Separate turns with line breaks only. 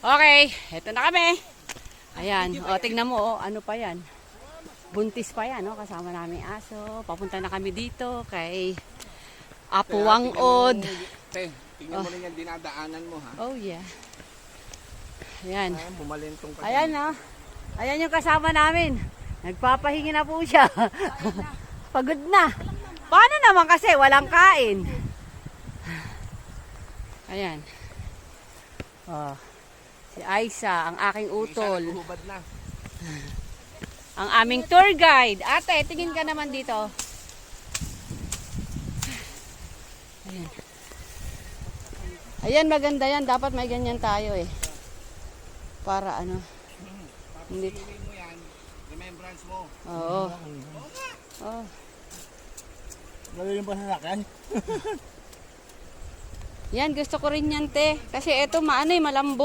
Okay, eto na kami. Ayan, o tingnan mo, ano pa yan. Buntis pa yan, kasama namin aso. Papunta na kami dito kay Apo Wangod.
Tingnan mo rin yung dinadaanan mo, ha?
Oh yeah. Ayan.
Bumalintong pa.
Ayan ayan yung kasama namin. Nagpapahingi na po siya. Pagod na. Paano naman kasi walang kain? Ayan. Oh. Si Aisa, ang aking utol.
Hubad na.
Ang aming tour guide. Ate, tingin ka naman dito. Ayan. Ayan, maganda yan. Dapat may ganyan tayo eh. Para ano. Hindi.
Piliin mo yan. Remembrance mo.
Oo. Oh.
Magaling ba sa lakan?
Yan, gusto ko rin yan, te. Kasi eto, maano eh, malambo.